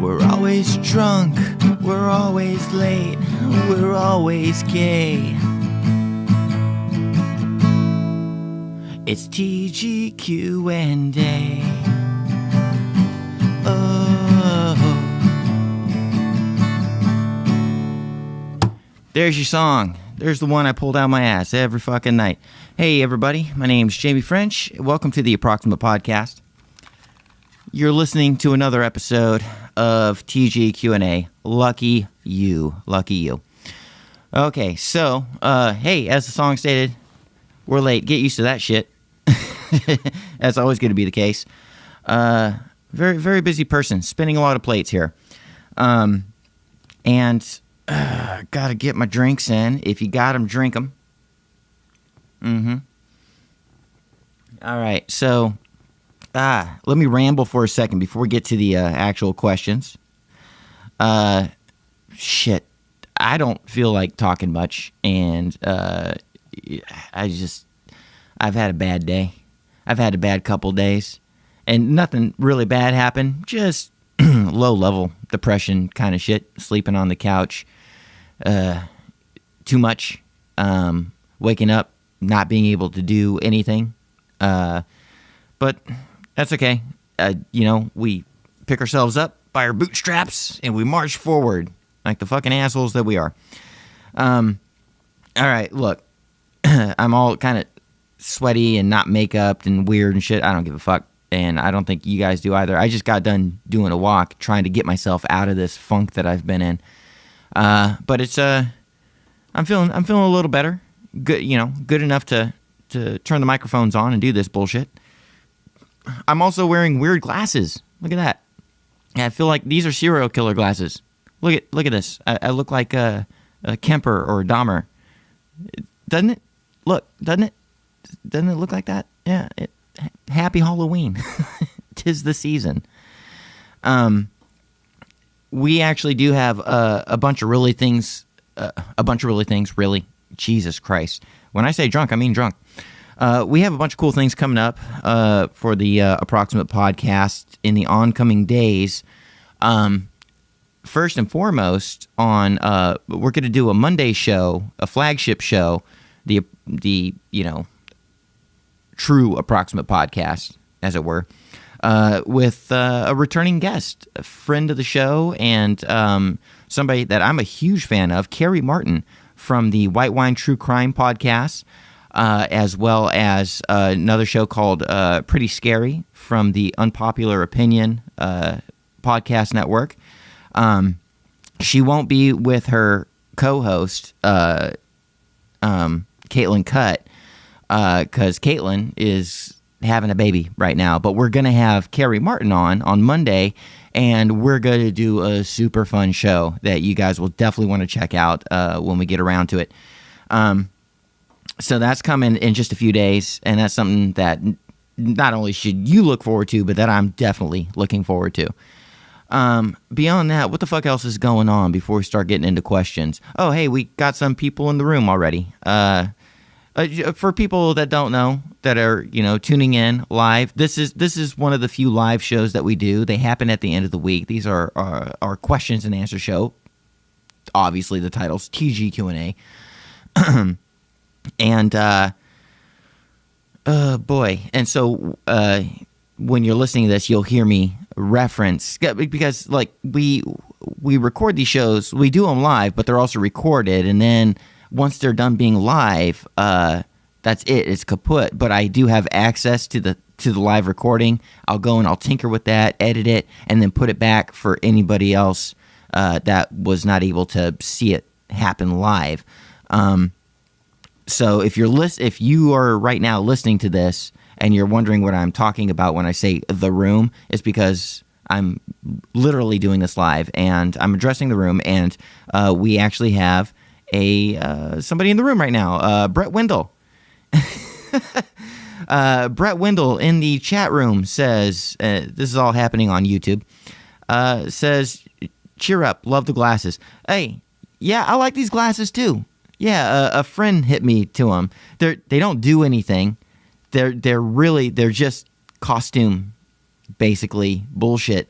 We're always drunk, we're always late, we're always gay. It's TGQ&A. Oh. There's your song. There's the one I pulled out my ass every fucking night. Hey everybody, my name's Jamie French. Welcome to the Approximate Podcast. You're listening to another episode of TGQ&A. Lucky you. Lucky you. Okay, so, hey, as the song stated, we're late. Get used to that shit. That's always going to be the case. Very, very busy person. Spinning a lot of plates here. And gotta get my drinks in. If you got them, drink them. All right, so let me ramble for a second before we get to the actual questions. Shit, I don't feel like talking much, and I've had a bad day. I've had a bad couple days, and nothing really bad happened. Just low-level depression kind of shit. Sleeping on the couch, too much. Waking up, not being able to do anything. But that's okay. We pick ourselves up by our bootstraps and we march forward like the fucking assholes that we are. All right, look, I'm all kind of sweaty and not makeup and weird and shit. I don't give a fuck, and I don't think you guys do either. I just got done doing a walk, trying to get myself out of this funk that I've been in. But it's I'm feeling a little better. Good, good enough to turn the microphones on and do this bullshit. I'm also wearing weird glasses. Look at that. Yeah, I feel like these are serial killer glasses. Look at this. I look like a Kemper or a Dahmer. Doesn't it? Look, doesn't it? Doesn't it look like that? Yeah. Happy Halloween. 'Tis the season. We actually do have a bunch of really things. Really. Jesus Christ. When I say drunk, I mean drunk. We have a bunch of cool things coming up for the Approximate Podcast in the oncoming days. First and foremost, we're going to do a Monday show, a flagship show, the true Approximate Podcast, as it were, with a returning guest, a friend of the show, and somebody that I'm a huge fan of, Carrie Martin from the White Wine True Crime Podcast, as well as another show called Pretty Scary from the Unpopular Opinion podcast network. She won't be with her co-host, Caitlin Cutt, because Caitlin is having a baby right now. But we're going to have Carrie Martin on Monday, and we're going to do a super fun show that you guys will definitely want to check out when we get around to it. So that's coming in just a few days, and that's something that not only should you look forward to, but that I'm definitely looking forward to. Beyond that, what the fuck else is going on before we start getting into questions? Oh, hey, we got some people in the room already. For people that don't know, that are, tuning in live, this is one of the few live shows that we do. They happen at the end of the week. These are our questions and answer show. Obviously, the title's TGQ&A. And, boy. And so, when you're listening to this, you'll hear me reference, because, like, we record these shows, we do them live, but they're also recorded, and then once they're done being live, that's it. It's kaput. But I do have access to the live recording. I'll go and I'll tinker with that, edit it, and then put it back for anybody else that was not able to see it happen live. So if you are right now listening to this and you're wondering what I'm talking about when I say the room, it's because I'm literally doing this live and I'm addressing the room, and we actually have somebody in the room right now, Brett Wendell. Brett Wendell in the chat room says, this is all happening on YouTube, says, cheer up, love the glasses. Hey, yeah, I like these glasses too. Yeah, a friend hit me to them. They don't do anything. They're just costume, basically bullshit.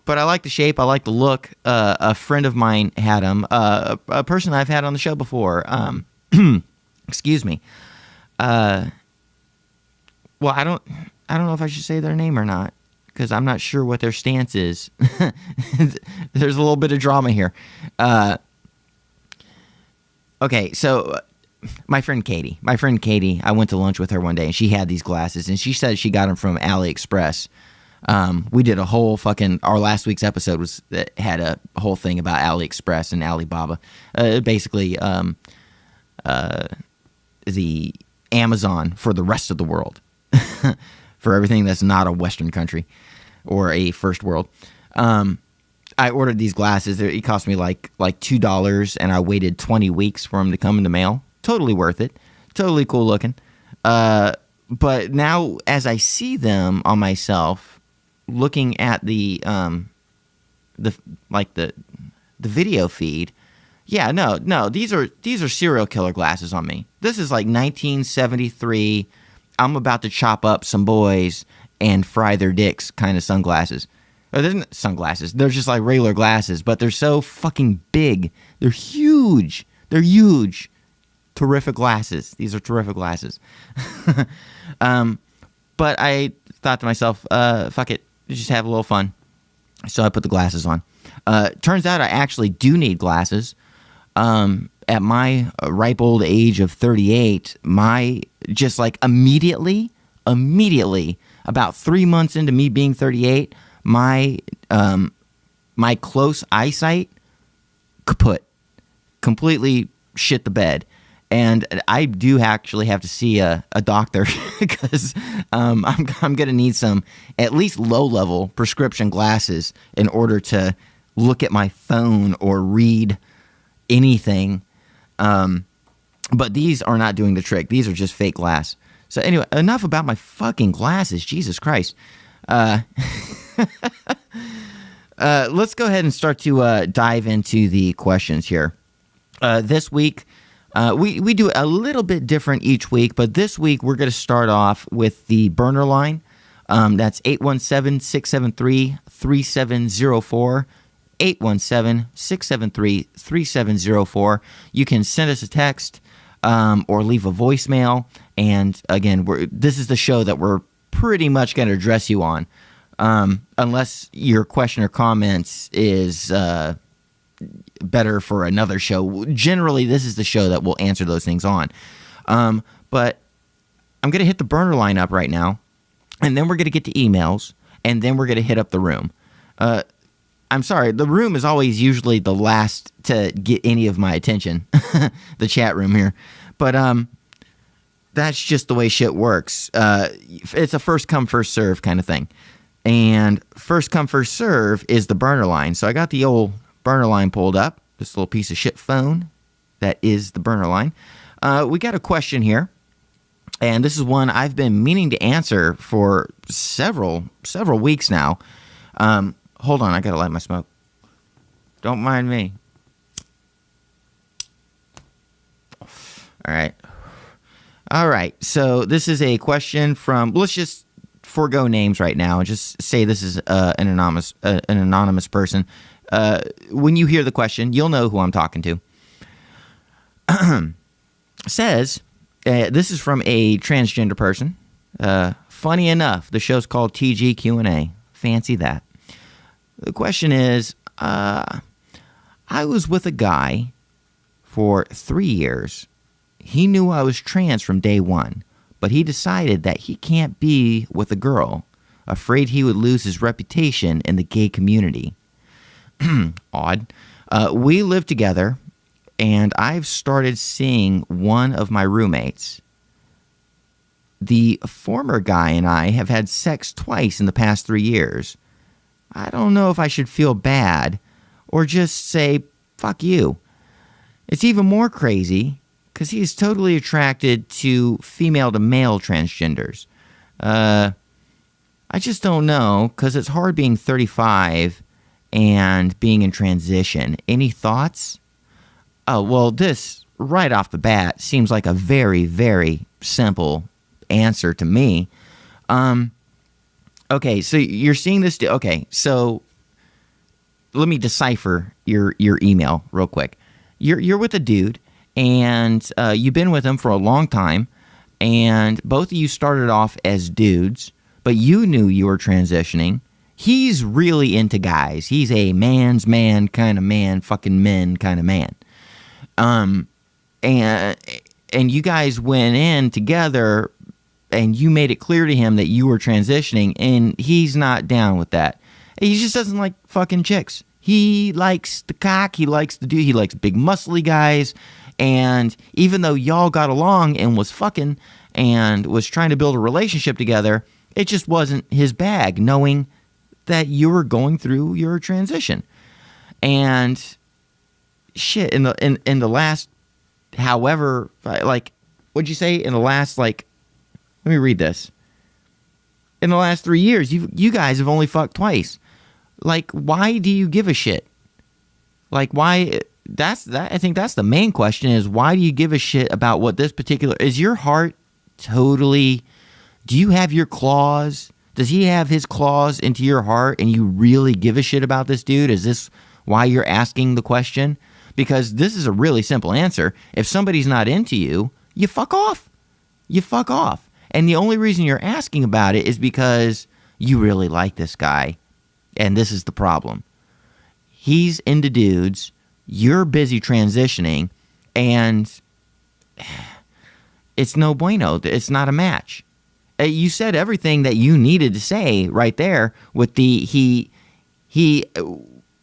but I like the shape. I like the look. A friend of mine had them. A person I've had on the show before. Excuse me. Well, I don't know if I should say their name or not, because I'm not sure what their stance is. There's a little bit of drama here. Okay, so my friend Katie, I went to lunch with her one day, and she had these glasses, and she said she got them from AliExpress. We did a whole our last week's episode had a whole thing about AliExpress and Alibaba. Basically, the Amazon for the rest of the world, for everything that's not a Western country or a first world. I ordered these glasses. It cost me like $2, and I waited 20 weeks for them to come in the mail. Totally worth it. Totally cool looking. But now, as I see them on myself, looking at the video feed, yeah, no, these are serial killer glasses on me. This is like 1973. I'm about to chop up some boys and fry their dicks kind of sunglasses. Or they're not sunglasses. They're just like regular glasses, but they're so fucking big. They're huge. They're huge. Terrific glasses. These are terrific glasses. But I thought to myself, fuck it. Just have a little fun. So I put the glasses on. Turns out I actually do need glasses. At my ripe old age of 38, just like immediately, about 3 months into me being 38, my close eyesight kaput, completely shit the bed. And I do actually have to see a doctor because I'm going to need some at least low-level prescription glasses in order to look at my phone or read anything. But these are not doing the trick. These are just fake glass. So anyway, enough about my fucking glasses. Jesus Christ. Let's go ahead and start to dive into the questions here. This week, we do a little bit different each week, but this week we're going to start off with the burner line. That's 817-673-3704. 817-673-3704. You can send us a text or leave a voicemail. And again, this is the show that we're pretty much going to address you on. Unless your question or comments is better for another show. Generally, this is the show that we'll answer those things on. But I'm going to hit the burner line up right now, and then we're going to get to emails, and then we're going to hit up the room. I'm sorry, the room is always usually the last to get any of my attention, the chat room here. But that's just the way shit works. It's a first come, first serve kind of thing. And first come, first serve is the burner line. So I got the old burner line pulled up, this little piece of shit phone that is the burner line. We got a question here, and this is one I've been meaning to answer for several weeks now. Hold on, I gotta light my smoke. Don't mind me. All right. So this is a question from. Let's just forego names right now and just say this is an anonymous person. When you hear the question, you'll know who I'm talking to. Says this is from a transgender person. Funny enough, the show's called TGQ&A. Fancy that. The question is, I was with a guy for 3 years. He knew I was trans from day one, but he decided that he can't be with a girl, afraid he would lose his reputation in the gay community. Odd. We live together, and I've started seeing one of my roommates. The former guy and I have had sex twice in the past 3 years. I don't know if I should feel bad or just say, fuck you. It's even more crazy because he is totally attracted to female-to-male transgenders. I just don't know because it's hard being 35 and being in transition. Any thoughts? Oh, well, this, right off the bat, seems like a very, very simple answer to me. Okay, so you're seeing this. Okay, so let me decipher your email real quick. You're with a dude, and you've been with him for a long time, and both of you started off as dudes, but you knew you were transitioning. He's really into guys. He's a man's man kind of man, fucking men kind of man. And you guys went in together, and you made it clear to him that you were transitioning, and he's not down with that. He just doesn't like fucking chicks. He likes the cock. He likes the dude. He likes big muscly guys. And even though y'all got along and was fucking and was trying to build a relationship together, it just wasn't his bag, knowing that you were going through your transition. And shit, in the last, however, like, what'd you say? In the last, like, let me read this. In the last 3 years, you guys have only fucked twice. Like, why do you give a shit? Like, why? I think that's the main question, is why do you give a shit about what this particular, is your heart totally, do you have your claws? Does he have his claws into your heart, and you really give a shit about this dude? Is this why you're asking the question? Because this is a really simple answer. If somebody's not into you, you fuck off. You fuck off. And the only reason you're asking about it is because you really like this guy. And this is the problem. He's into dudes. You're busy transitioning. And it's no bueno. It's not a match. You said everything that you needed to say right there with the he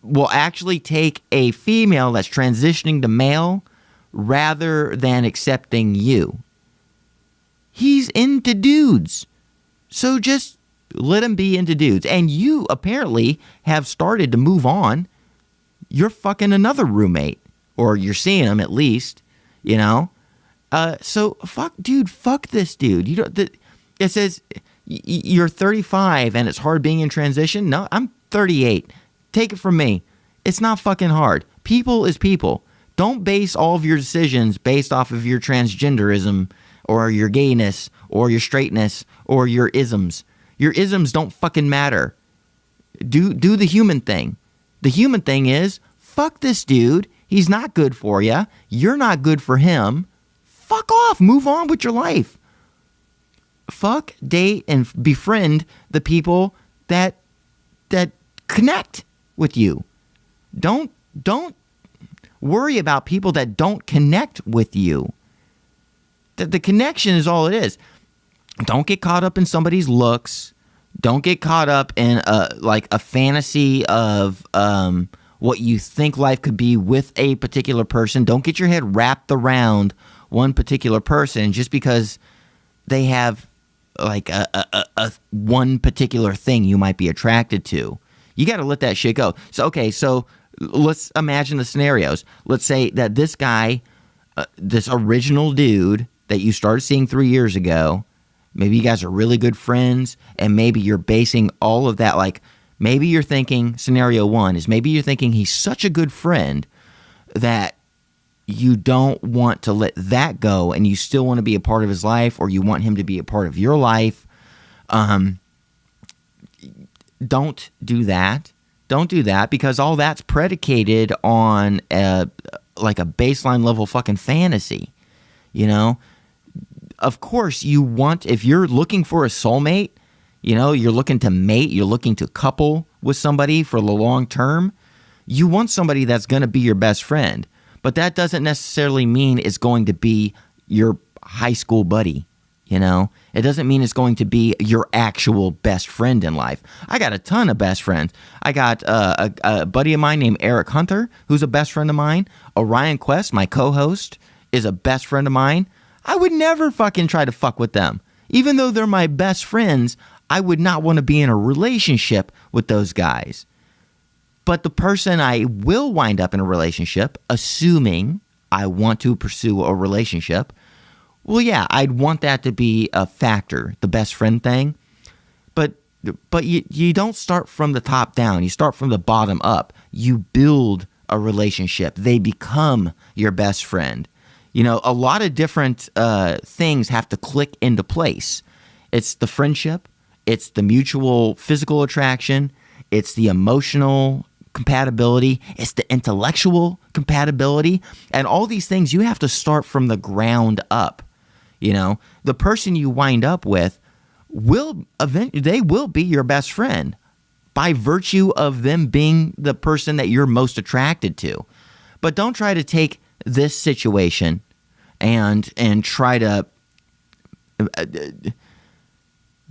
will actually take a female that's transitioning to male rather than accepting you. He's into dudes. So just let him be into dudes. And you apparently have started to move on. You're fucking another roommate. Or you're seeing him at least, you know? So fuck this dude. You don't... It says you're 35 and it's hard being in transition. No, I'm 38. Take it from me. It's not fucking hard. People is people. Don't base all of your decisions based off of your transgenderism or your gayness or your straightness or your isms. Your isms don't fucking matter. Do the human thing. The human thing is, fuck this dude. He's not good for you. You're not good for him. Fuck off. Move on with your life. Fuck, date, and befriend the people that connect with you. Don't worry about people that don't connect with you. The connection is all it is. Don't get caught up in somebody's looks. Don't get caught up in a fantasy of what you think life could be with a particular person. Don't get your head wrapped around one particular person just because they have like a one particular thing you might be attracted to. You got to let that shit go. So, okay, so let's imagine the scenarios. Let's say that this guy, this original dude that you started seeing 3 years ago, maybe you guys are really good friends, and maybe you're basing all of that, like, maybe you're thinking, scenario one is maybe you're thinking he's such a good friend that you don't want to let that go, and you still want to be a part of his life, or you want him to be a part of your life. Don't do that. Don't do that, because all that's predicated on like a baseline level fucking fantasy. You know, of course you want, if you're looking for a soulmate, you know, you're looking to mate, you're looking to couple with somebody for the long term, you want somebody that's going to be your best friend. But that doesn't necessarily mean it's going to be your high school buddy, you know? It doesn't mean it's going to be your actual best friend in life. I got a ton of best friends. I got a buddy of mine named Eric Hunter, who's a best friend of mine. Orion Quest, my co-host, is a best friend of mine. I would never fucking try to fuck with them. Even though they're my best friends, I would not want to be in a relationship with those guys. But the person I will wind up in a relationship, assuming I want to pursue a relationship, well, yeah, I'd want that to be a factor, the best friend thing. But you don't start from the top down. You start from the bottom up. You build a relationship. They become your best friend. You know, a lot of different things have to click into place. It's the friendship. It's the mutual physical attraction. It's the emotional compatibility. It's the intellectual compatibility. And all these things, you have to start from the ground up. You know, the person you wind up with they will be your best friend by virtue of them being the person that you're most attracted to. But don't try to take this situation and try to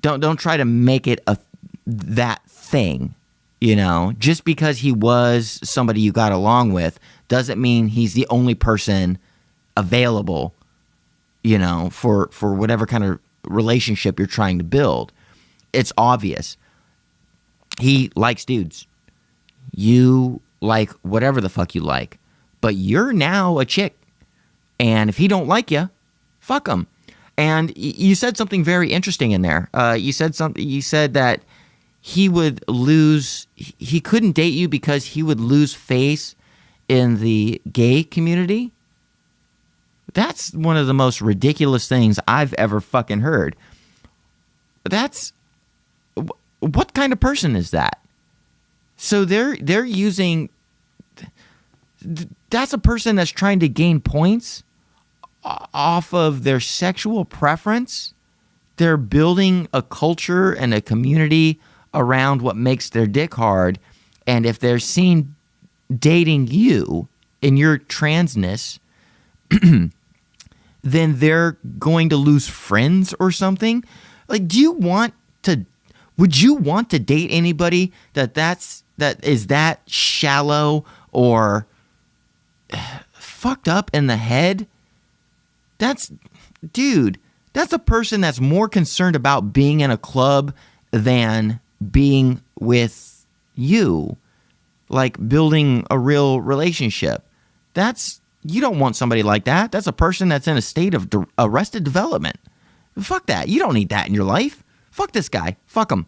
don't try to make it that thing. You know, just because he was somebody you got along with doesn't mean he's the only person available, you know, for whatever kind of relationship you're trying to build. It's obvious. He likes dudes. You like whatever the fuck you like. But you're now a chick. And if he don't like you, fuck him. And you said something very interesting in there. You said that he couldn't date you because he would lose face in the gay community. That's one of the most ridiculous things I've ever fucking heard. What kind of person is that? So they're using, that's a person that's trying to gain points off of their sexual preference. They're building a culture and a community around what makes their dick hard. And if they're seen dating you in your transness, then they're going to lose friends or something. Like, would you want to date anybody that is that shallow or fucked up in the head? That's a person that's more concerned about being in a club than being with you, like building a real relationship. You don't want somebody like that. That's a person that's in a state of arrested development. Fuck that. You don't need that in your life. Fuck this guy. Fuck him.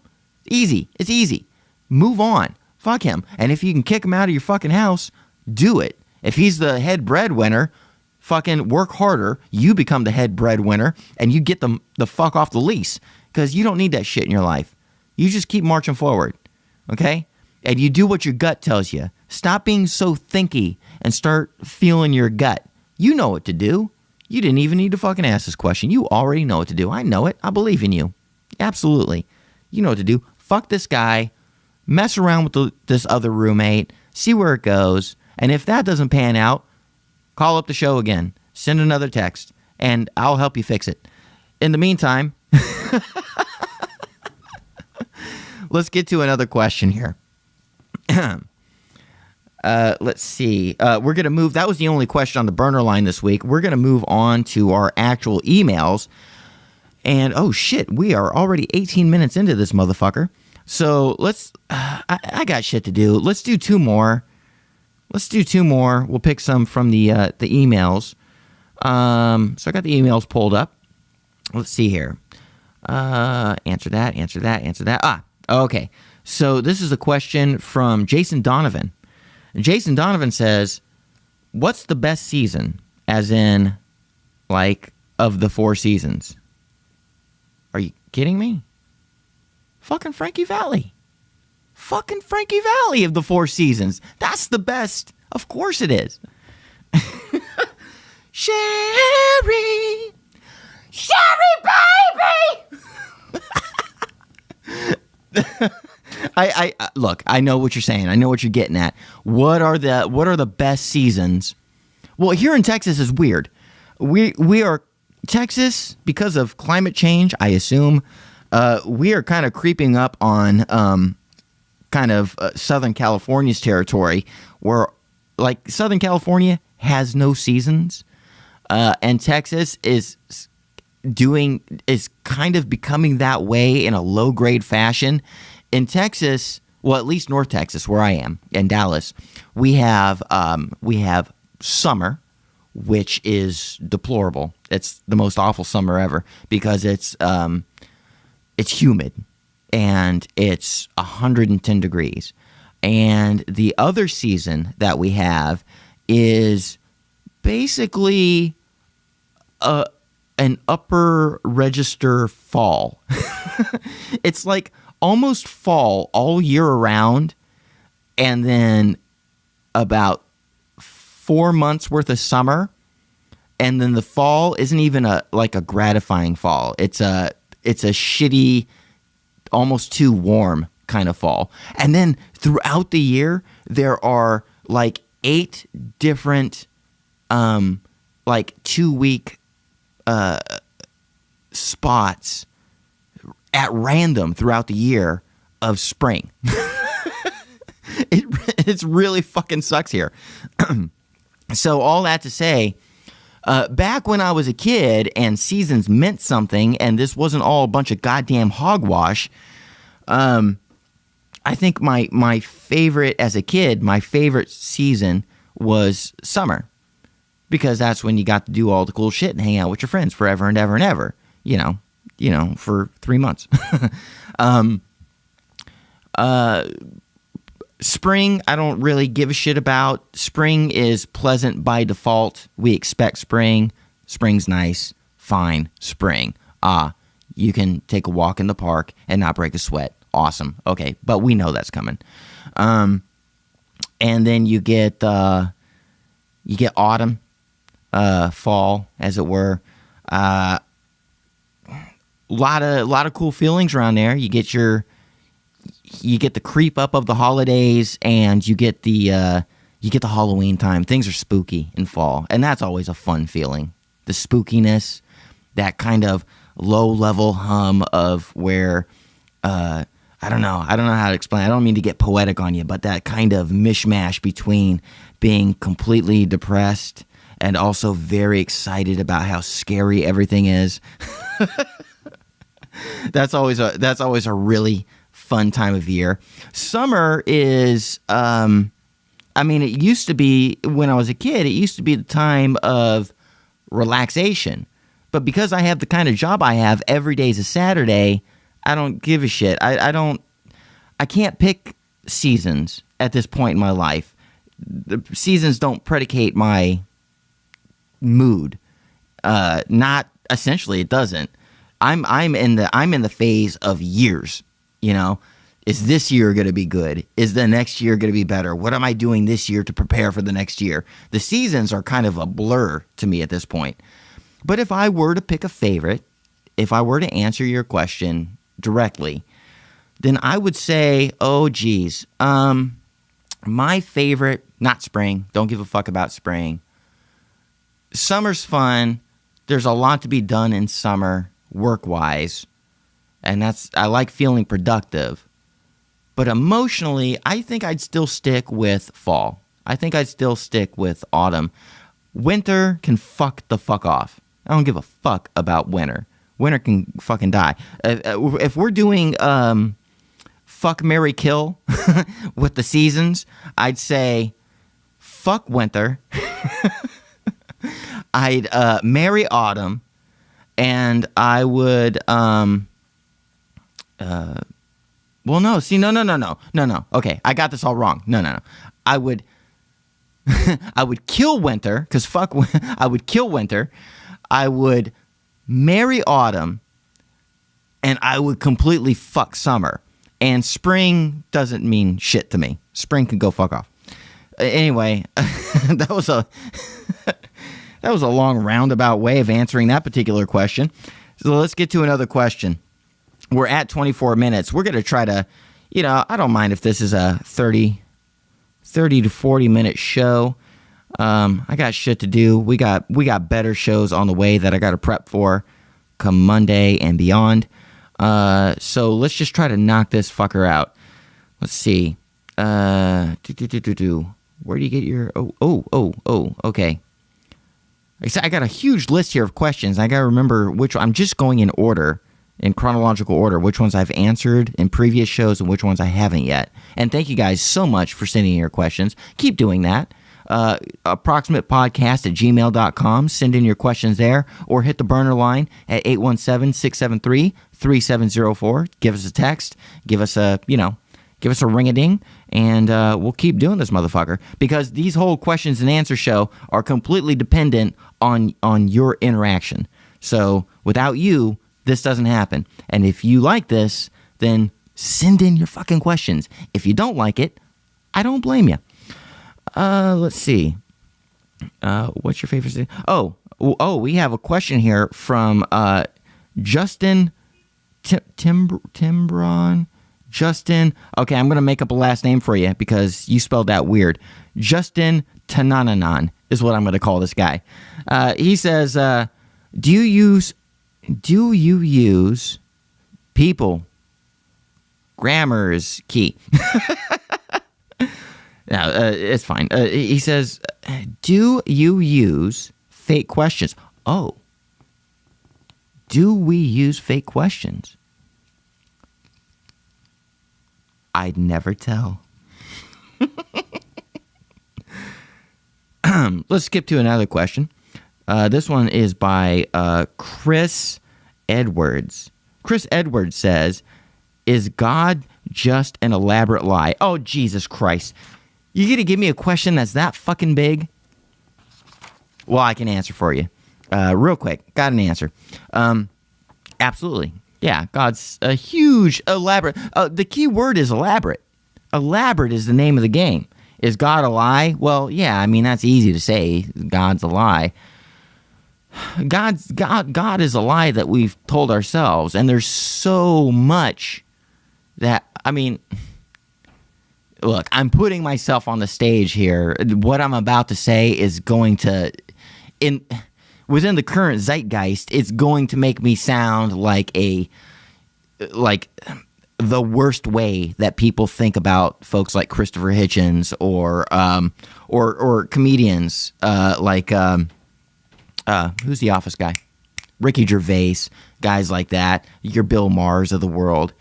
Easy. It's easy. Move on. Fuck him. And if you can kick him out of your fucking house, do it. If he's the head breadwinner, fucking work harder. You become the head breadwinner and you get the fuck off the lease, because you don't need that shit in your life. You just keep marching forward. Okay? And you do what your gut tells you. Stop being so thinky and start feeling your gut. You know what to do. You didn't even need to fucking ask this question. You already know what to do. I know it. I believe in you. Absolutely. You know what to do. Fuck this guy. Mess around with this other roommate. See where it goes. And if that doesn't pan out, call up the show again. Send another text. And I'll help you fix it. In the meantime, let's get to another question here. Let's see. We're going to move. That was the only question on the burner line this week. We're going to move on to our actual emails. And, oh, shit, we are already 18 minutes into this motherfucker. So let's, I got shit to do. Let's do two more. We'll pick some from the emails. So I got the emails pulled up. Let's see here. Answer that. Okay. So this is a question from Jason Donovan. Jason Donovan says, what's the best season? As in, like, of the 4 seasons. Are you kidding me? Fucking Frankie Valli. Fucking Frankie Valli of the 4 seasons. That's the best. Of course it is. Sherry, baby. I look, I know what you're saying. I know what you're getting at. What are the best seasons? Well, here in Texas is weird. We are Texas, because of climate change, I assume. We are kind of creeping up on Southern California's territory, where like Southern California has no seasons, and Texas is kind of becoming that way in a low grade fashion. In Texas, well, at least North Texas, where I am, in Dallas, we have summer, which is deplorable. It's the most awful summer ever because it's humid and it's 110 degrees. And the other season that we have is basically an upper register fall. It's like almost fall all year around, and then about 4 months worth of summer, and then the fall isn't even a gratifying fall. It's a shitty, almost too warm kind of fall. And then throughout the year, there are like 8 different 2-week spots at random throughout the year of spring. It's really fucking sucks here. So all that to say, back when I was a kid and seasons meant something and this wasn't all a bunch of goddamn hogwash, I think my favorite as a kid, my favorite season was summer, because that's when you got to do all the cool shit and hang out with your friends forever and ever and ever, for 3 months. Spring, I don't really give a shit about. Spring is pleasant by default. We expect spring. Spring's nice. Fine. Spring. You can take a walk in the park and not break a sweat. Awesome. Okay, but we know that's coming. And then you get autumn, fall, as it were. Lot of cool feelings around there. You get the creep up of the holidays, and you get the Halloween time. Things are spooky in fall, and that's always a fun feeling. The spookiness, that kind of low level hum of where I don't know how to explain. I don't mean to get poetic on you, but that kind of mishmash between being completely depressed and also very excited about how scary everything is. That's always a really fun time of year. Summer is, it used to be, when I was a kid, it used to be the time of relaxation. But because I have the kind of job I have, every day is a Saturday, I don't give a shit. I can't pick seasons at this point in my life. The seasons don't predicate my mood. Not essentially, it doesn't. I'm in the phase of years. Is this year going to be good? Is the next year going to be better? What am I doing this year to prepare for the next year? The seasons are kind of a blur to me at this point. But if I were to pick a favorite, if I were to answer your question directly, then I would say, my favorite, not spring. Don't give a fuck about spring. Summer's fun. There's a lot to be done in summer, work-wise. And I like feeling productive. But emotionally, I think I'd still stick with fall. I think I'd still stick with autumn. Winter can fuck the fuck off. I don't give a fuck about winter. Winter can fucking die. If we're doing fuck, marry, kill with the seasons, I'd say fuck winter. I'd marry autumn. And I would... no. Okay, I got this all wrong. No. I would kill winter, because fuck, I would kill winter. I would marry autumn, and I would completely fuck summer. And spring doesn't mean shit to me. Spring can go fuck off. Anyway, that was a long roundabout way of answering that particular question. So let's get to another question. We're at 24 minutes. We're going to try to, I don't mind if this is a 30 to 40 minute show. I got shit to do. We got better shows on the way that I got to prep for come Monday and beyond. So let's just try to knock this fucker out. Let's see. Where do you get your, okay. I got a huge list here of questions. I got to remember which, I'm just going in order. In chronological order, which ones I've answered in previous shows and which ones I haven't yet. And thank you guys so much for sending in your questions. Keep doing that. approximatepodcast@gmail.com. Send in your questions there, or hit the burner line at 817-673-3704. Give us a text. Give us a ring-a-ding, and we'll keep doing this motherfucker, because these whole questions and answer show are completely dependent on your interaction. So without you, this doesn't happen. And if you like this, then send in your fucking questions. If you don't like it, I don't blame you. Let's see. What's your favorite city? Oh, we have a question here from Justin Timbron. Justin. Okay, I'm going to make up a last name for you because you spelled that weird. Justin Tanananan is what I'm going to call this guy. He says, do you use people? Grammar is key. No, it's fine. He says, do you use fake questions? Oh. Do we use fake questions? I'd never tell. Let's skip to another question. This one is by Chris Edwards. Chris Edwards says, is God just an elaborate lie? Oh, Jesus Christ. You gonna give me a question that's that fucking big? Well, I can answer for you. Real quick. Got an answer. Absolutely. Yeah, God's a huge, elaborate. The key word is elaborate. Elaborate is the name of the game. Is God a lie? Well, yeah, I mean, that's easy to say. God's a lie. God is a lie that we've told ourselves. And there's so much that, I mean, look, I'm putting myself on the stage here. What I'm about to say is going to, within the current zeitgeist, it's going to make me sound like the worst way that people think about folks like Christopher Hitchens or comedians like who's the Office guy? Ricky Gervais, guys like that, your Bill Maher's of the world.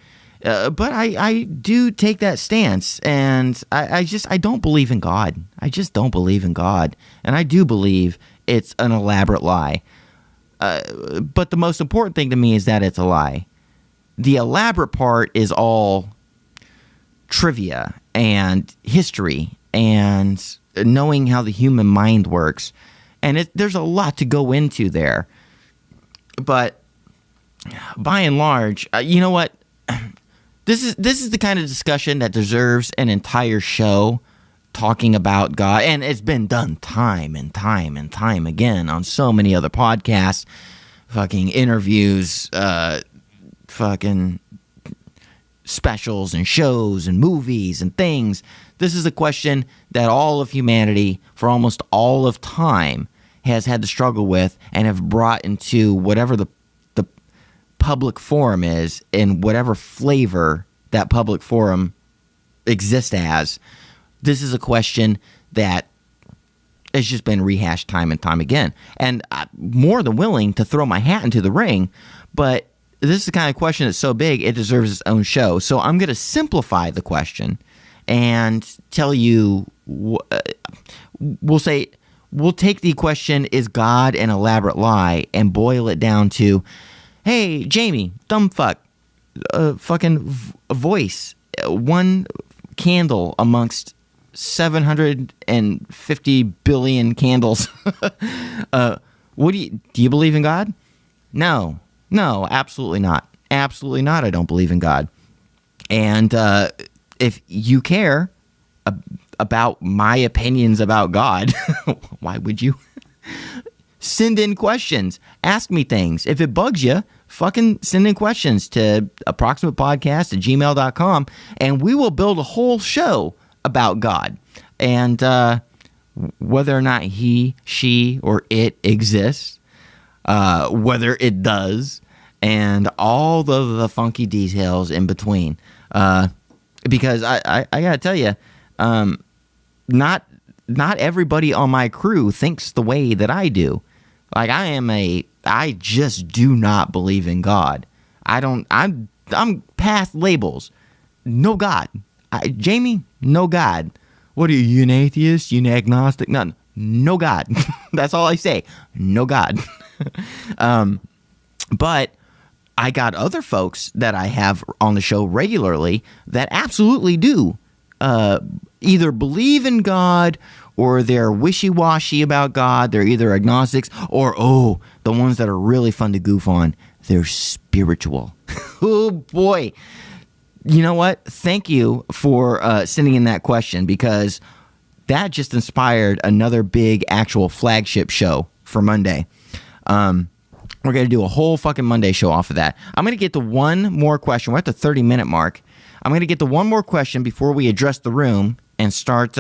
But I do take that stance, and I don't believe in God. I just don't believe in God. And I do believe it's an elaborate lie. But the most important thing to me is that it's a lie. The elaborate part is all trivia and history and knowing how the human mind works. And there's a lot to go into there. But by and large, you know what? This is the kind of discussion that deserves an entire show talking about God, and it's been done time and time and time again on so many other podcasts, fucking interviews, fucking specials and shows and movies and things. This is a question that all of humanity for almost all of time has had to struggle with and have brought into whatever the public forum is, in whatever flavor that public forum exists as. This is a question that has just been rehashed time and time again. And I'm more than willing to throw my hat into the ring, but this is the kind of question that's so big it deserves its own show. So I'm going to simplify the question and tell you, we'll take the question, is God an elaborate lie, and boil it down to, hey, Jamie, dumb fuck, fucking voice, one candle amongst 750 billion candles. Do you believe in God? No, absolutely not. Absolutely not. I don't believe in God. And if you care about my opinions about God, why would you? Send in questions. Ask me things. If it bugs you, fucking send in questions to approximatepodcast@gmail.com, and we will build a whole show about God and whether or not he, she, or it exists, whether it does, and all the funky details in between. Because I gotta tell you, not everybody on my crew thinks the way that I do. Like, I just do not believe in God. I'm past labels. No God. Jamie, no God. What are you an atheist? You an agnostic? No God. That's all I say. No God. But I got other folks that I have on the show regularly that absolutely do either believe in God, or they're wishy-washy about God. They're either agnostics, or, the ones that are really fun to goof on, they're spiritual. Oh, boy. you know what? Thank you for sending in that question, because that just inspired another big actual flagship show for Monday. We're going to do a whole fucking Monday show off of that. I'm going to get to one more question. We're at the 30-minute mark. I'm going to get to one more question before we address the room and start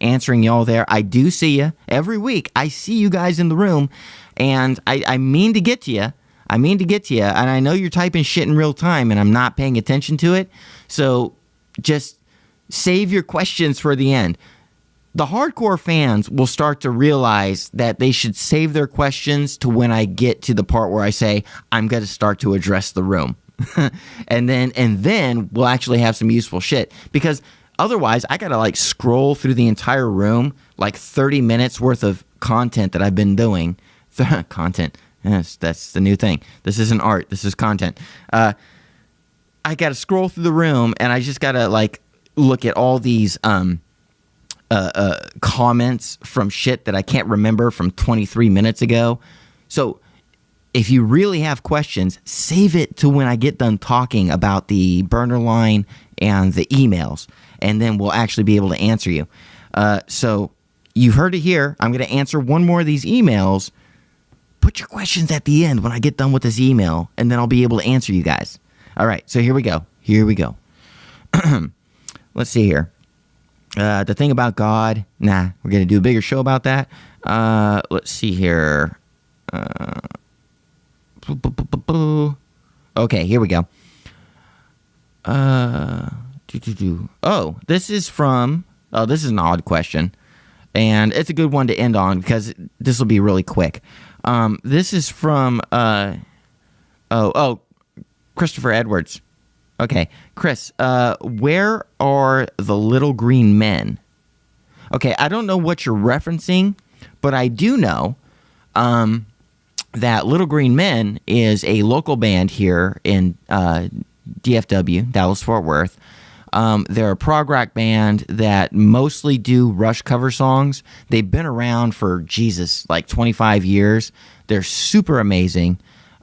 answering y'all there. I do see you every week. I see you guys in the room, and I mean to get to you. I mean to get to you, and I know you're typing shit in real time, and I'm not paying attention to it. So just save your questions for the end. The hardcore fans will start to realize that they should save their questions to when I get to the part where I say, I'm going to start to address the room. and then we'll actually have some useful shit. Because otherwise, I got to like scroll through the entire room, like 30 minutes worth of content that I've been doing. Content. Yes, that's the new thing. This isn't art. This is content. I got to scroll through the room, and I just got to like look at all these comments from shit that I can't remember from 23 minutes ago. So if you really have questions, save it to when I get done talking about the burner line and the emails, and then we'll actually be able to answer you. So you've heard it here. I'm going to answer one more of these emails. Put your questions at the end when I get done with this email, and then I'll be able to answer you guys. All right, so here we go. Let's see here. The thing about God, we're going to do a bigger show about that. Let's see here. Okay, here we go. This is an odd question, and it's a good one to end on because this will be really quick. This is from, Christopher Edwards. Okay, Chris, where are the Little Green Men? Okay, I don't know what you're referencing, but I do know that Little Green Men is a local band here in DFW, Dallas-Fort Worth. They're a prog rock band that mostly do Rush cover songs. They've been around for, like 25 years. They're super amazing.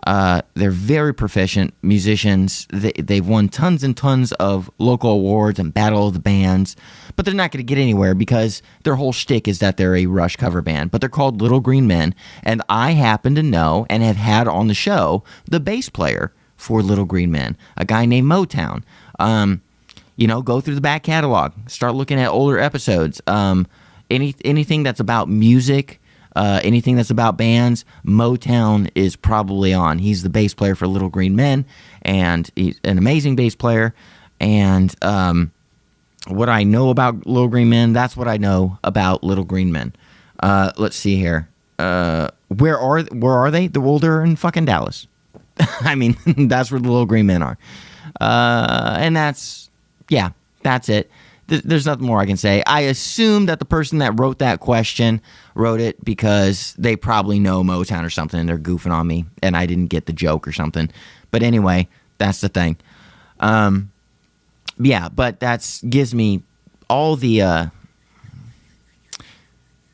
They're very proficient musicians. They've won tons and tons of local awards and Battle of the Bands, but they're not going to get anywhere because their whole shtick is that they're a Rush cover band. But they're called Little Green Men, and I happen to know and have had on the show the bass player for Little Green Men, a guy named Motown. Go through the back catalog, start looking at older episodes. Anything that's about music. Anything that's about bands, Motown is probably on. He's the bass player for Little Green Men, and he's an amazing bass player. And what I know about Little Green Men, that's what I know about Little Green Men. Let's see here. Where are they? They're in fucking Dallas. I mean, that's where the Little Green Men are. And that's it. There's nothing more I can say. I assume that the person that wrote that question wrote it because they probably know Motown or something, and they're goofing on me, and I didn't get the joke or something. But anyway, that's the thing. But that gives me all the...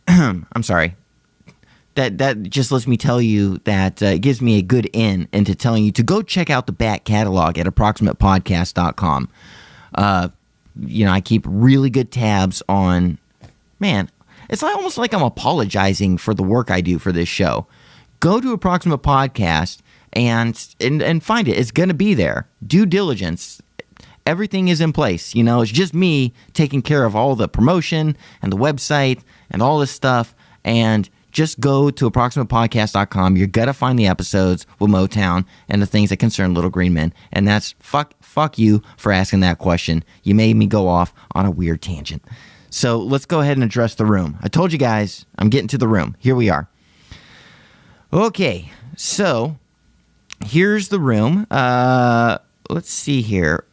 I'm sorry. That just lets me tell you that it gives me a good in into telling you to go check out the back catalog at approximatepodcast.com. I keep really good tabs on, it's almost like I'm apologizing for the work I do for this show. Go to Approximate Podcast and find it. It's going to be there. Due diligence. Everything is in place. It's just me taking care of all the promotion and the website and all this stuff. And just go to approximatepodcast.com. You're going to find the episodes with Motown and the things that concern Little Green Men. And that's fuck you for asking that question. You made me go off on a weird tangent. So let's go ahead and address the room. I told you guys, I'm getting to the room. Here we are. Okay, so here's the room. Let's see here.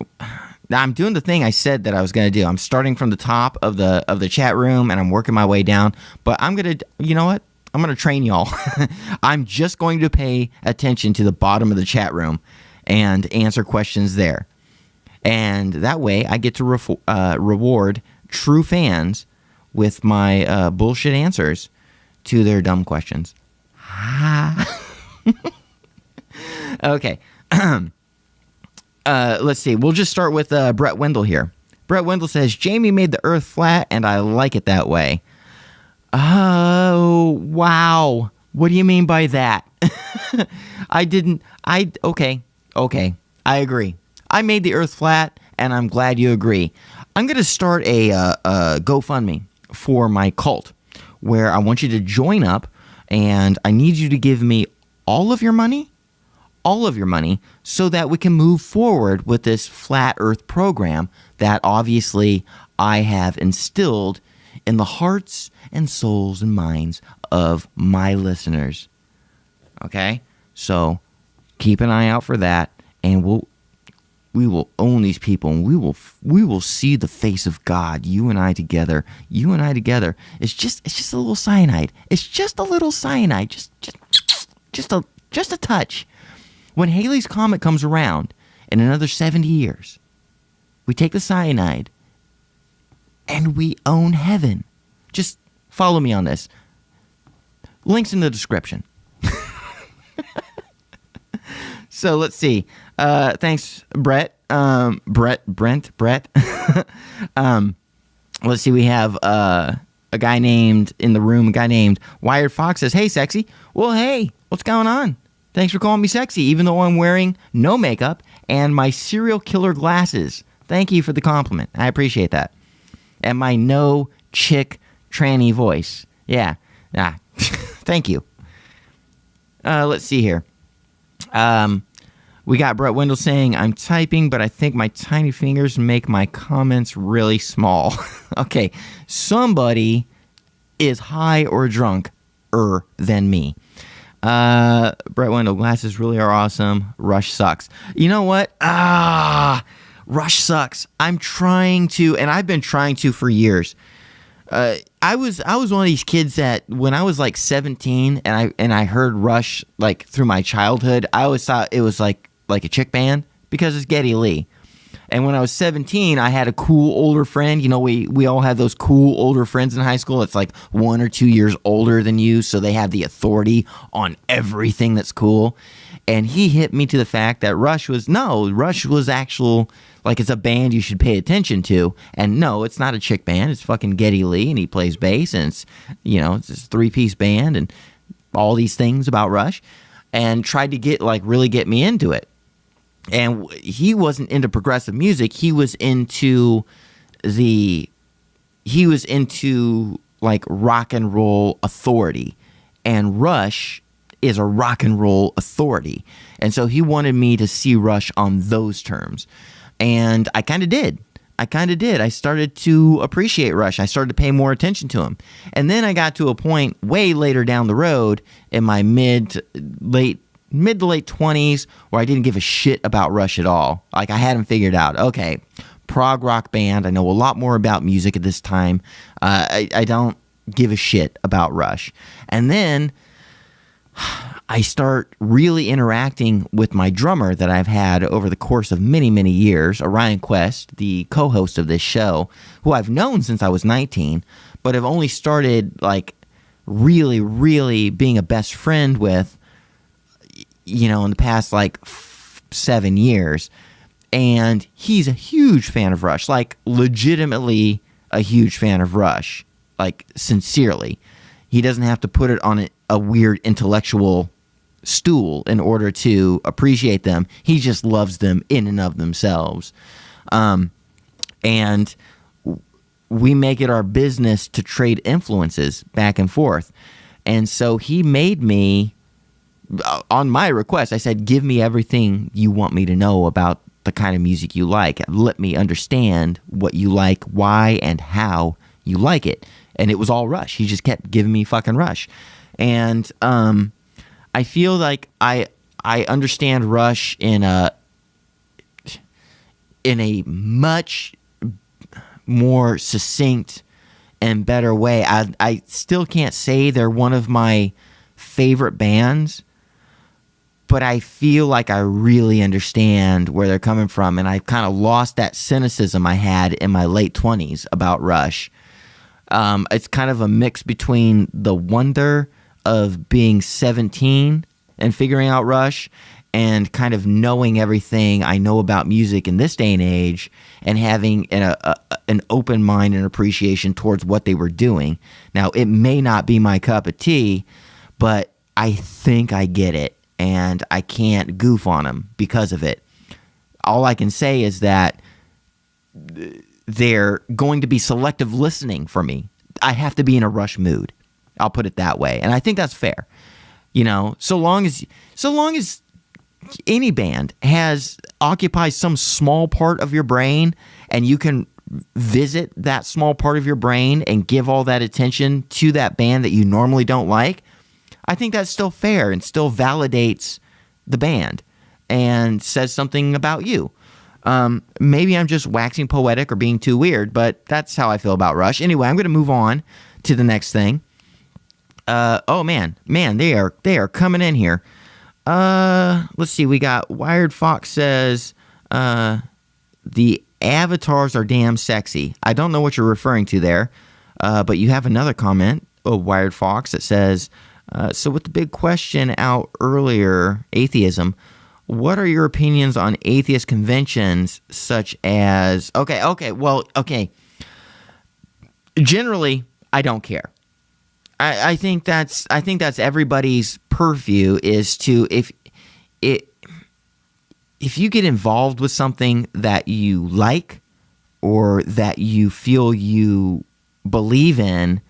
Now, I'm doing the thing I said that I was going to do. I'm starting from the top of the chat room, and I'm working my way down. But I'm going to, you know what? I'm going to train y'all. I'm just going to pay attention to the bottom of the chat room and answer questions there. And that way, I get to reward true fans with my bullshit answers to their dumb questions. Okay. let's see. We'll just start with Brett Wendell here. Brett Wendell says, Jamie made the earth flat, and I like it that way. Oh, wow. What do you mean by that? Okay. I agree. I made the earth flat, and I'm glad you agree. I'm going to start a GoFundMe for my cult, where I want you to join up, and I need you to give me all of your money, so that we can move forward with this flat earth program that obviously I have instilled in the hearts and souls and minds of my listeners. Okay? So keep an eye out for that, and we will own these people, and we will see the face of God. You and I together. It's just a little cyanide. It's just a little cyanide. Just a touch. When Halley's Comet comes around in another 70 years, we take the cyanide and we own heaven. Just follow me on this. Links in the description. So let's see. Thanks, Brett. Brett. Let's see. We have a guy named Wired Fox says, "Hey, sexy." Well, hey, what's going on? Thanks for calling me sexy, even though I'm wearing no makeup and my serial killer glasses. Thank you for the compliment. I appreciate that. And my no chick tranny voice. Yeah. Thank you. Let's see here. We got Brett Wendell saying, I'm typing, but I think my tiny fingers make my comments really small. Okay. Somebody is high or drunker than me. Brett Wendell, glasses really are awesome. Rush sucks. You know what? Rush sucks. I'm trying to, and I've been trying to for years. I was one of these kids that when I was like 17 and I heard Rush like through my childhood, I always thought it was like a chick band because it's Geddy Lee. And when I was 17, I had a cool older friend. You know, we all had those cool older friends in high school. It's like 1 or 2 years older than you, so they have the authority on everything that's cool. And he hit me to the fact that Rush was actual, like it's a band you should pay attention to. And no, it's not a chick band. It's fucking Geddy Lee, and he plays bass, and it's this 3-piece band and all these things about Rush. And tried to really get me into it. And he wasn't into progressive music. He was into like rock and roll authority. And Rush is a rock and roll authority. And so he wanted me to see Rush on those terms. And I kind of did. I started to appreciate Rush. I started to pay more attention to him. And then I got to a point way later down the road in my mid to late 20s where I didn't give a shit about Rush at all. Like I hadn't figured out, okay, prog rock band. I know a lot more about music at this time. I don't give a shit about Rush. And then I start really interacting with my drummer that I've had over the course of many, many years, Orion Quest, the co-host of this show, who I've known since I was 19, but have only started like really, really being a best friend with, in the past like 7 years. And he's a huge fan of Rush, like legitimately a huge fan of Rush, like sincerely. He doesn't have to put it on a weird intellectual stool in order to appreciate them. He just loves them in and of themselves. And we make it our business to trade influences back and forth. And so he made me, on my request, I said, give me everything you want me to know about the kind of music you like. Let me understand what you like, why, and how you like it. And it was all Rush. He just kept giving me fucking Rush. And I feel like I understand Rush in a much more succinct and better way. I still can't say they're one of my favorite bands, but I feel like I really understand where they're coming from, and I've kind of lost that cynicism I had in my late 20s about Rush. It's kind of a mix between the wonder of being 17 and figuring out Rush and kind of knowing everything I know about music in this day and age, and having an open mind and appreciation towards what they were doing. Now, it may not be my cup of tea, but I think I get it, and I can't goof on them because of it. All I can say is that they're going to be selective listening for me. I have to be in a rush mood. I'll put it that way, and I think that's fair. You know, so long as any band occupies some small part of your brain, and you can visit that small part of your brain and give all that attention to that band that you normally don't like, I think that's still fair and still validates the band and says something about you. Maybe I'm just waxing poetic or being too weird, but that's how I feel about Rush. Anyway, I'm going to move on to the next thing. Oh man, they are coming in here. Let's see. We got Wired Fox says, the avatars are damn sexy. I don't know what you're referring to there, but you have another comment, Wired Fox, that says, so with the big question out earlier, atheism, what are your opinions on atheist conventions such as, okay. Generally, I don't care. I think that's everybody's purview, is to, if you get involved with something that you like or that you feel you believe in,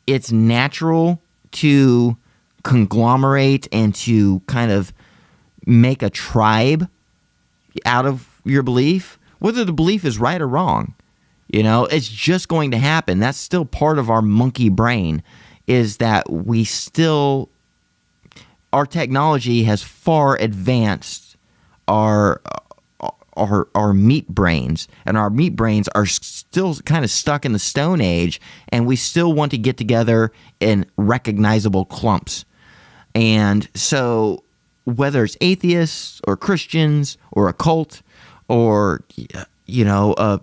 it's natural to conglomerate and to kind of make a tribe out of your belief, whether the belief is right or wrong. You know, it's just going to happen. That's still part of our monkey brain, is that our technology has far advanced our meat brains, and our meat brains are still kind of stuck in the Stone Age, and we still want to get together in recognizable clumps. And so whether it's atheists or Christians or a cult or, you know, a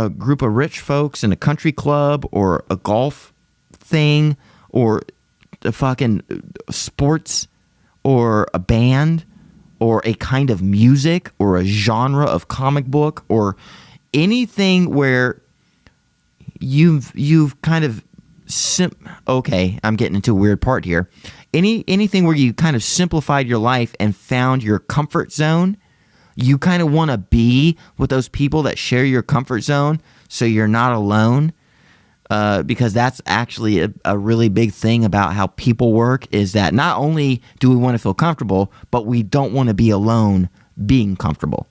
group of rich folks in a country club or a golf thing or a fucking sports or a band or a kind of music or a genre of comic book or anything where you've kind of okay, I'm getting into a weird part here. Anything where you kind of simplified your life and found your comfort zone, you kind of want to be with those people that share your comfort zone so you're not alone, because that's actually a really big thing about how people work, is that not only do we want to feel comfortable, but we don't want to be alone being comfortable.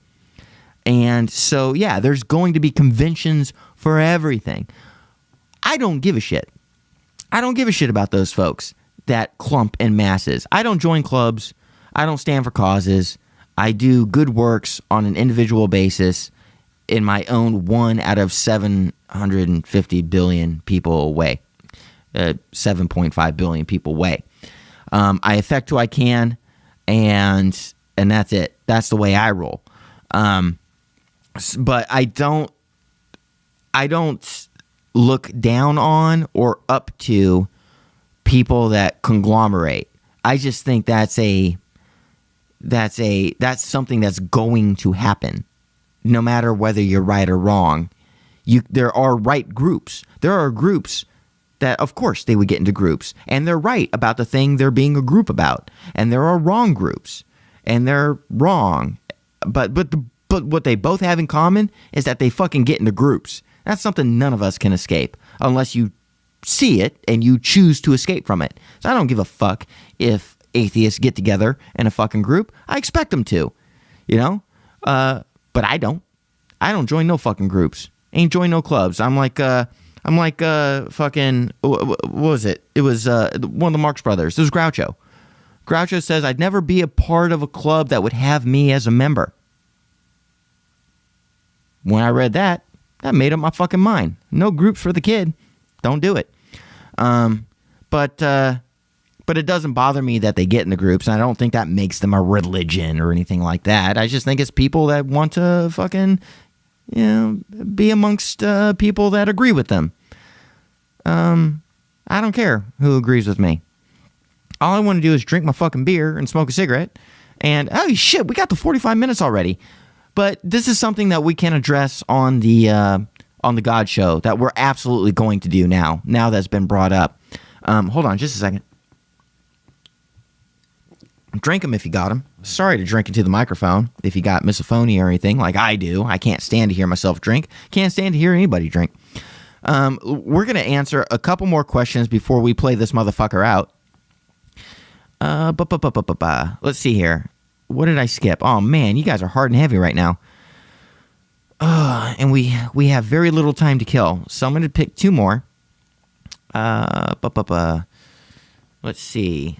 And so, yeah, there's going to be conventions for everything. I don't give a shit. I don't give a shit about those folks that clump in masses. I don't join clubs. I don't stand for causes. I do good works on an individual basis in my own 1 out of 750 billion people way. 7.5 billion people way. I affect who I can, and that's it. That's the way I roll. But I don't look down on or up to people that conglomerate. I just think that's something that's going to happen, no matter whether you're right or wrong. There are right groups. There are groups that, of course, they would get into groups, and they're right about the thing they're being a group about. And there are wrong groups, and they're wrong. But what they both have in common is that they fucking get into groups. That's something none of us can escape unless you see it and you choose to escape from it. So I don't give a fuck if atheists get together in a fucking group. I expect them to, you know? But I don't. I don't join no fucking groups. Ain't join no clubs. I'm like fucking, what was it? It was one of the Marx Brothers. It was Groucho. Groucho says, I'd never be a part of a club that would have me as a member. When I read that made up my fucking mind. No groups for the kid. Don't do it. But it doesn't bother me that they get in the groups, and I don't think that makes them a religion or anything like that. I just think it's people that want to fucking, you know, be amongst people that agree with them. I don't care who agrees with me. All I want to do is drink my fucking beer and smoke a cigarette. And, oh, shit, we got the 45 minutes already. But this is something that we can address on the God Show that we're absolutely going to do now that's been brought up. Hold on just a second. Drink them if you got them. Sorry to drink into the microphone if you got misophonia or anything like I do. I can't stand to hear myself drink. Can't stand to hear anybody drink. We're going to answer a couple more questions before we play this motherfucker out. Let's see here. What did I skip? Oh, man, you guys are hard and heavy right now. And we have very little time to kill. So I'm going to pick two more. Let's see.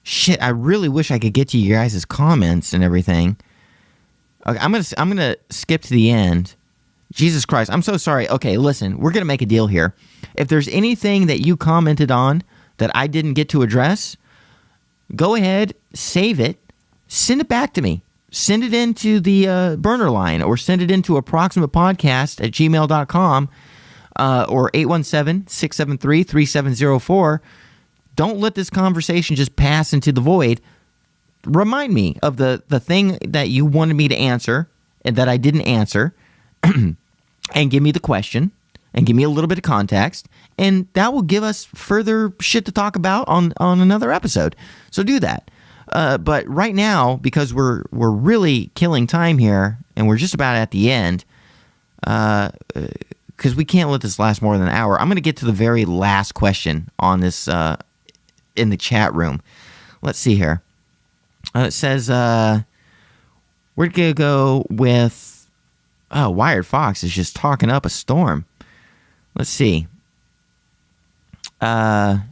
Shit, I really wish I could get to you guys' comments and everything. Okay, I'm gonna skip to the end. Jesus Christ, I'm so sorry. Okay, listen, we're gonna make a deal here. If there's anything that you commented on that I didn't get to address, go ahead, save it, send it back to me. Send it into the burner line or send it into approximatepodcast@gmail.com or 817-673-3704. Don't let this conversation just pass into the void. Remind me of the thing that you wanted me to answer and that I didn't answer and give me the question and give me a little bit of context, and that will give us further shit to talk about on another episode. So do that. But right now, because we're really killing time here and we're just about at the end, because we can't let this last more than an hour, I'm going to get to the very last question on this in the chat room. Let's see here. It says, we're going to go with, Wired Fox is just talking up a storm. Let's see. I'm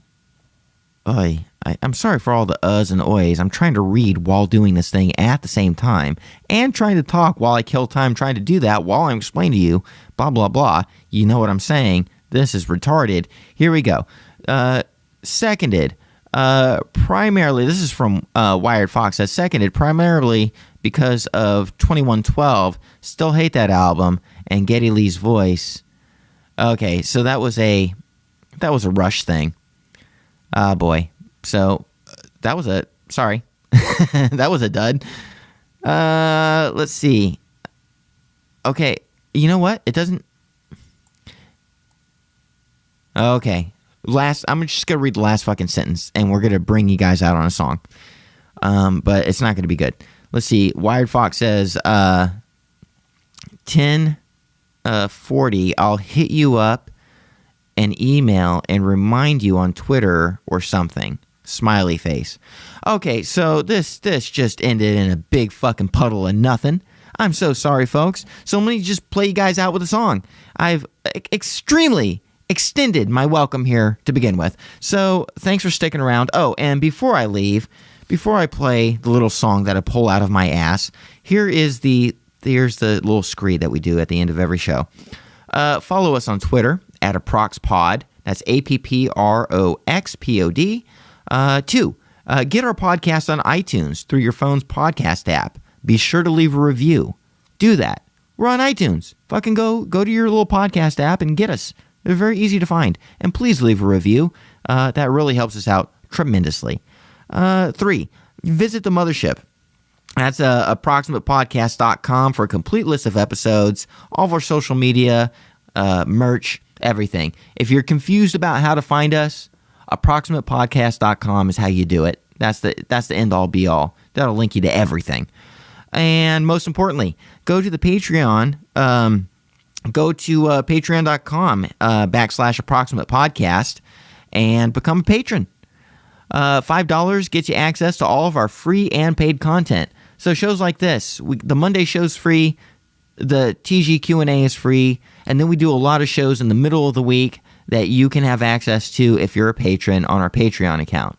sorry for all the uhs and oys. I'm trying to read while doing this thing at the same time and trying to talk while I kill time trying to do that while I'm explaining to you, blah, blah, blah. You know what I'm saying. This is retarded. Here we go. Seconded. Primarily, this is from Wired Fox, says seconded primarily because of 2112. Still hate that album and Geddy Lee's voice. Okay, so that was a Rush thing. Boy. So that was that was a dud. Let's see. Okay, you know what? It doesn't. Okay. I'm just going to read the last fucking sentence, and we're going to bring you guys out on a song. But it's not going to be good. Let's see. Wired Fox says, 10:40, I'll hit you up an email and remind you on Twitter or something. Smiley face. Okay, so this just ended in a big fucking puddle of nothing. I'm so sorry, folks. So let me just play you guys out with a song. I've extremely extended my welcome here to begin with. So thanks for sticking around. Oh, and before I leave, before I play the little song that I pull out of my ass, here's the little screed that we do at the end of every show. Follow us on Twitter at ApproxPod. That's APPROXPOD. 2, get our podcast on iTunes through your phone's podcast app. Be sure to leave a review. Do that. We're on iTunes. Fucking go to your little podcast app and get us. They're very easy to find. And please leave a review. That really helps us out tremendously. 3, visit the mothership. That's approximatepodcast.com for a complete list of episodes, all of our social media, merch, everything. If you're confused about how to find us, approximatepodcast.com is how you do it. That's the end-all, be-all. That'll link you to everything. And most importantly, go to the Patreon. Go to patreon.com /approximatepodcast and become a patron. $5 gets you access to all of our free and paid content. So shows like this, the Monday show's free, the TGQ&A is free, and then we do a lot of shows in the middle of the week that you can have access to if you're a patron on our Patreon account.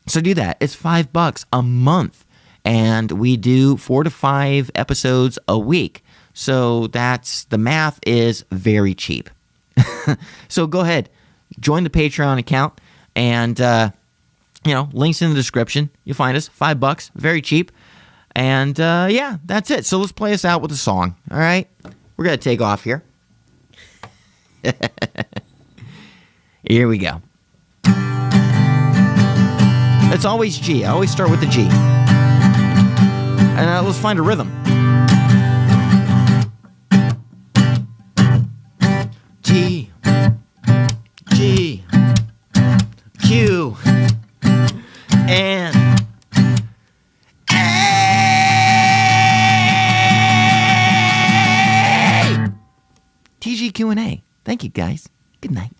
So do that. It's $5 a month, and we do 4 to 5 episodes a week. So the math is very cheap. So go ahead, join the Patreon account, and links in the description. You'll find us. $5, very cheap. And yeah, that's it. So let's play us out with a song. All right, we're gonna take off here. Here we go. It's always G. I always start with the G. And let's find a rhythm. G, G, Q, and A. TGQ&A. Thank you, guys. Good night.